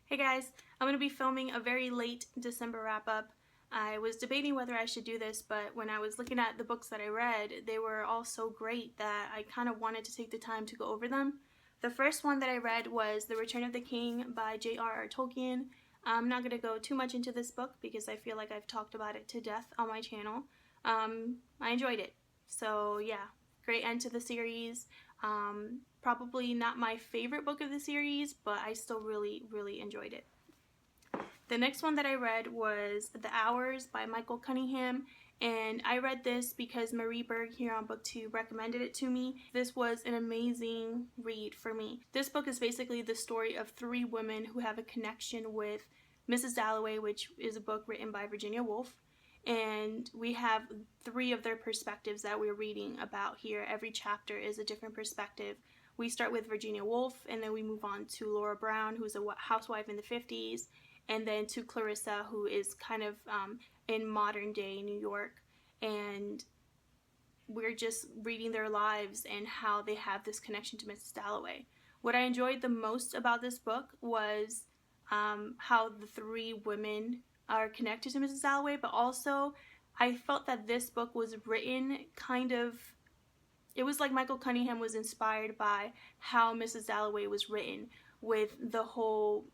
Hey guys, I'm going to be filming a very late December wrap-up. I was debating whether I should do this, but when I was looking at the books that I read, they were all so great that I kind of wanted to take the time to go over them. The first one that I read was The Return of the King by J.R.R. Tolkien. I'm not going to go too much into this book because I feel like I've talked about it to death on my channel. I enjoyed it. So yeah, great end to the series. Probably not my favorite book of the series, but I still really enjoyed it. The next one that I read was The Hours by Michael Cunningham, and I read this because Marie Berg here on Booktube recommended it to me. This was an amazing read for me. This book is basically the story of three women who have a connection with Mrs. Dalloway, which is a book written by Virginia Woolf. And we have three of their perspectives that we're reading about here. Every chapter is a different perspective. We start with Virginia Woolf, and then we move on to Laura Brown, who's a housewife in the 50s, and then to Clarissa, who is kind of in modern day New York. And we're just reading their lives and how they have this connection to Mrs. Dalloway. What I enjoyed the most about this book was how the three women are connected to Mrs. Dalloway, but also I felt that this book was written it was like Michael Cunningham was inspired by how Mrs. Dalloway was written, with the whole,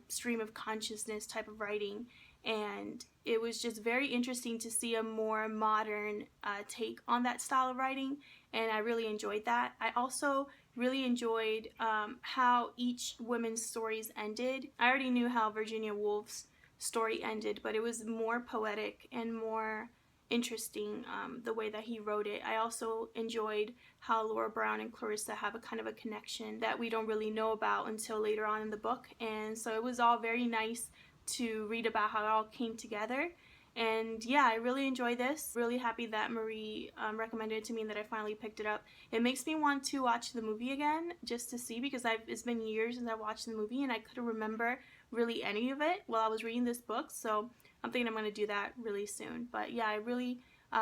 stream of consciousness type of writing. And it was just very interesting to see a more modern take on that style of writing, and I really enjoyed that. I also really enjoyed how each woman's stories ended. I already knew how Virginia Woolf's story ended, but it was more poetic and more interesting the way that he wrote it. I also enjoyed how Laura Brown and Clarissa have a kind of a connection that we don't really know about until later on in the book, and so it was all very nice to read about how it all came together. And yeah, I really enjoyed this. Really happy that Marie recommended it to me and that I finally picked it up. It makes me want to watch the movie again just to see, because it's been years since I watched the movie and I couldn't remember really any of it while I was reading this book. So I'm thinking I'm going to do that really soon. But yeah, I really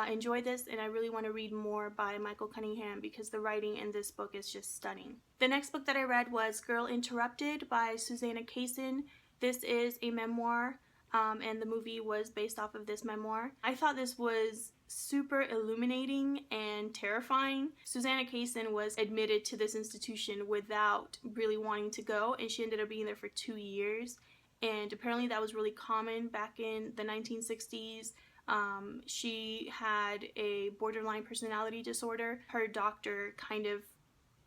enjoyed this, and I really want to read more by Michael Cunningham because the writing in this book is just stunning. The next book that I read was Girl Interrupted by Susanna Kaysen. This is a memoir, and the movie was based off of this memoir. I thought this was super illuminating and terrifying. Susanna Kaysen was admitted to this institution without really wanting to go, and she ended up being there for 2 years. And apparently that was really common back in the 1960s. She had a borderline personality disorder. Her doctor kind of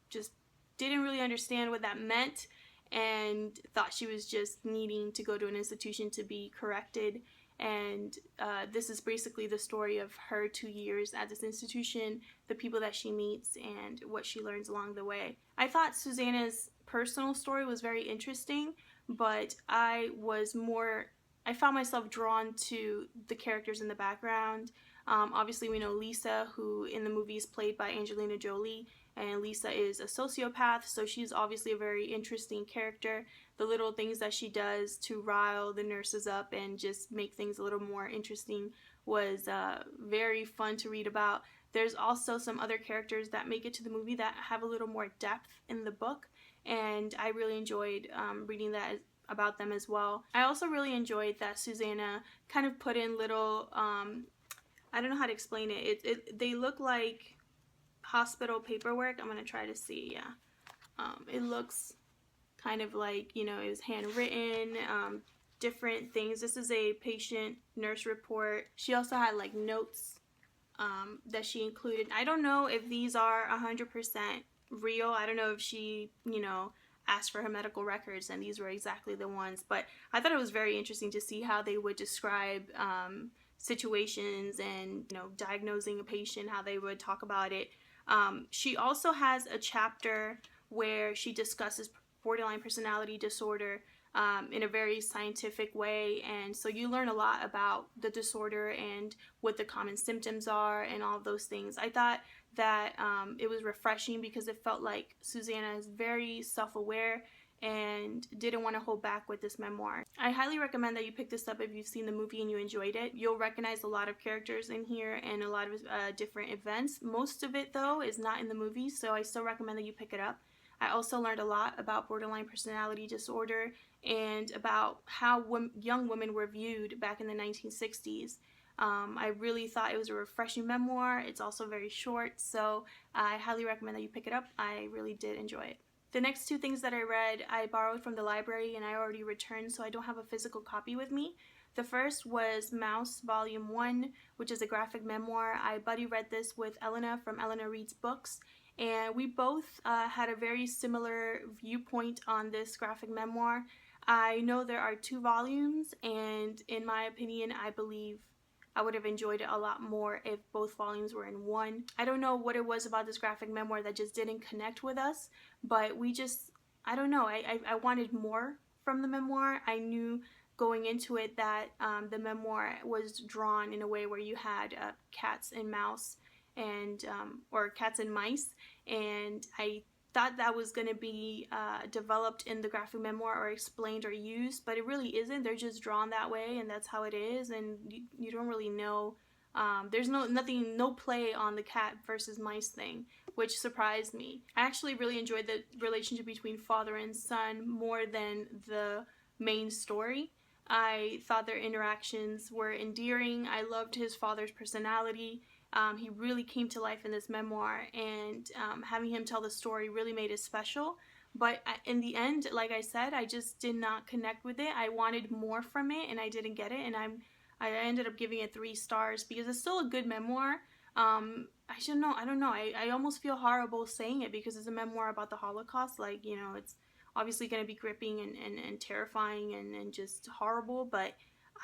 just didn't really understand what that meant and thought she was just needing to go to an institution to be corrected. And this is basically the story of her 2 years at this institution, the people that she meets, and what she learns along the way. I thought Susanna's personal story was very interesting, but I found myself drawn to the characters in the background. Obviously, we know Lisa, who in the movie is played by Angelina Jolie, and Lisa is a sociopath, so she's obviously a very interesting character. The little things that she does to rile the nurses up and just make things a little more interesting was very fun to read about. There's also some other characters that make it to the movie that have a little more depth in the book, and I really enjoyed reading that about them as well. I also really enjoyed that Susanna kind of put in little, I don't know how to explain it. They look like hospital paperwork. I'm going to try to see, yeah. It looks kind of like, it was handwritten, different things. This is a patient nurse report. She also had like notes that she included. I don't know if these are 100% real. I don't know if she, asked for her medical records and these were exactly the ones, but I thought it was very interesting to see how they would describe situations and, diagnosing a patient, how they would talk about it. She also has a chapter where she discusses borderline personality disorder in a very scientific way, and so you learn a lot about the disorder and what the common symptoms are and all of those things. I thought that it was refreshing because it felt like Susanna is very self-aware and didn't want to hold back with this memoir. I highly recommend that you pick this up if you've seen the movie and you enjoyed it. You'll recognize a lot of characters in here and a lot of different events. Most of it, though, is not in the movie, so I still recommend that you pick it up. I also learned a lot about borderline personality disorder and about how young women were viewed back in the 1960s. I really thought it was a refreshing memoir. It's also very short, so I highly recommend that you pick it up. I really did enjoy it. The next two things that I read, I borrowed from the library and I already returned, so I don't have a physical copy with me. The first was Mouse Volume 1, which is a graphic memoir. I buddy read this with Elena from Elena Reads Books, and we both had a very similar viewpoint on this graphic memoir. I know there are 2 volumes, and in my opinion, I believe I would have enjoyed it a lot more if both volumes were in one. I don't know what it was about this graphic memoir that just didn't connect with us, but I don't know, I wanted more from the memoir. I knew going into it that the memoir was drawn in a way where you had cats and mouse and or cats and mice, and I thought that was going to be developed in the graphic memoir or explained or used, but it really isn't. They're just drawn that way, and that's how it is, and you don't really know. There's no play on the cat versus mice thing, which surprised me. I actually really enjoyed the relationship between father and son more than the main story. I thought their interactions were endearing. I loved his father's personality. He really came to life in this memoir, and having him tell the story really made it special. But in the end, like I said, I just did not connect with it. I wanted more from it, and I didn't get it. And I ended up giving it 3 stars because it's still a good memoir. I should know. I don't know. I almost feel horrible saying it because it's a memoir about the Holocaust. Like, you know, it's obviously going to be gripping and terrifying and just horrible, but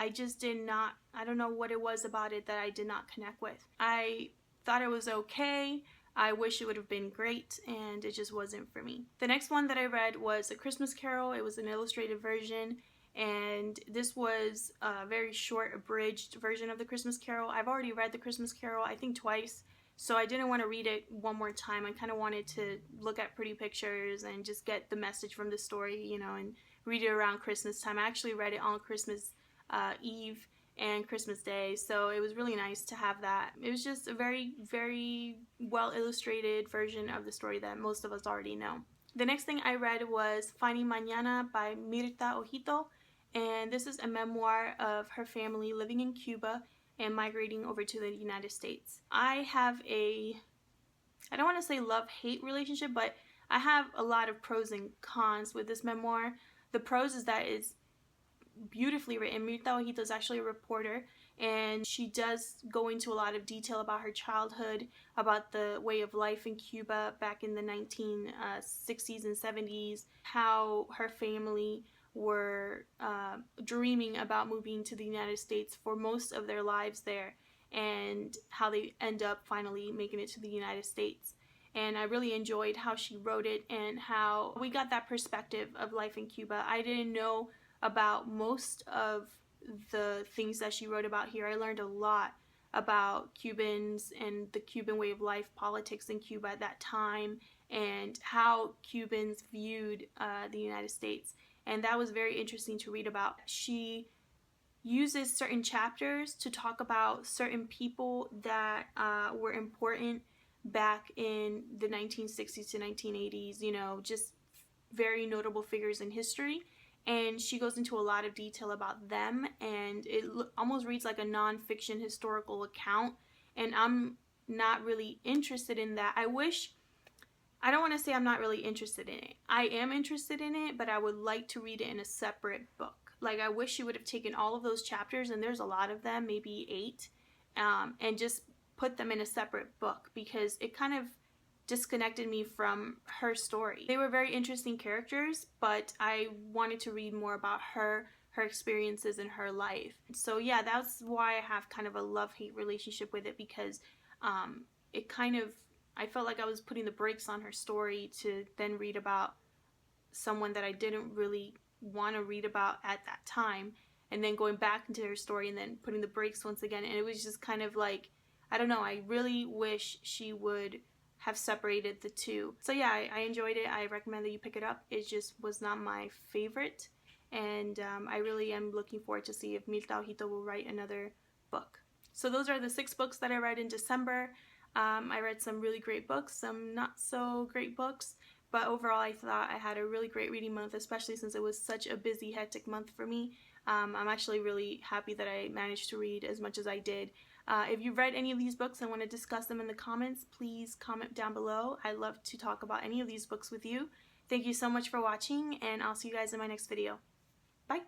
I just did not, I don't know what it was about it that I did not connect with. I thought it was okay. I wish it would have been great, and it just wasn't for me. The next one that I read was A Christmas Carol. It was an illustrated version, and this was a very short, abridged version of The Christmas Carol. I've already read The Christmas Carol, I think twice, so I didn't want to read it one more time. I kind of wanted to look at pretty pictures and just get the message from the story, you know, and read it around Christmas time. I actually read it on Christmas Eve and Christmas Day, so it was really nice to have that. It was just a very, very well illustrated version of the story that most of us already know. The next thing I read was Finding Manana by Mirta Ojito, and this is a memoir of her family living in Cuba and migrating over to the United States. I have I don't want to say love-hate relationship, but I have a lot of pros and cons with this memoir. The pros is that it's beautifully written. Mirta Ojito is actually a reporter, and she does go into a lot of detail about her childhood, about the way of life in Cuba back in the 1960s and 70s, how her family were dreaming about moving to the United States for most of their lives there, and how they end up finally making it to the United States. And I really enjoyed how she wrote it and how we got that perspective of life in Cuba. I didn't know about most of the things that she wrote about here. I learned a lot about Cubans and the Cuban way of life, politics in Cuba at that time, and how Cubans viewed the United States. And that was very interesting to read about. She uses certain chapters to talk about certain people that were important back in the 1960s to 1980s, you know, just very notable figures in history. And she goes into a lot of detail about them, and it almost reads like a non-fiction historical account, and I'm not really interested in that. I don't want to say I'm not really interested in it. I am interested in it, but I would like to read it in a separate book. Like, I wish she would have taken all of those chapters, and there's a lot of them, maybe 8, and just put them in a separate book, because it kind of disconnected me from her story. They were very interesting characters, but I wanted to read more about her experiences in her life. So yeah, that's why I have kind of a love-hate relationship with it, because it kind of, I felt like I was putting the brakes on her story to then read about someone that I didn't really want to read about at that time, and then going back into her story and then putting the brakes once again. And it was just kind of like, I don't know, I really wish she would have separated the two. So yeah, I enjoyed it. I recommend that you pick it up. It just was not my favorite, and I really am looking forward to see if Mirta Ojito will write another book. So those are the 6 books that I read in December. I read some really great books, some not so great books, But overall, I thought I had a really great reading month, especially since it was such a busy, hectic month for me. I'm actually really happy that I managed to read as much as I did. If you've read any of these books and want to discuss them in the comments, please comment down below. I'd love to talk about any of these books with you. Thank you so much for watching, and I'll see you guys in my next video. Bye!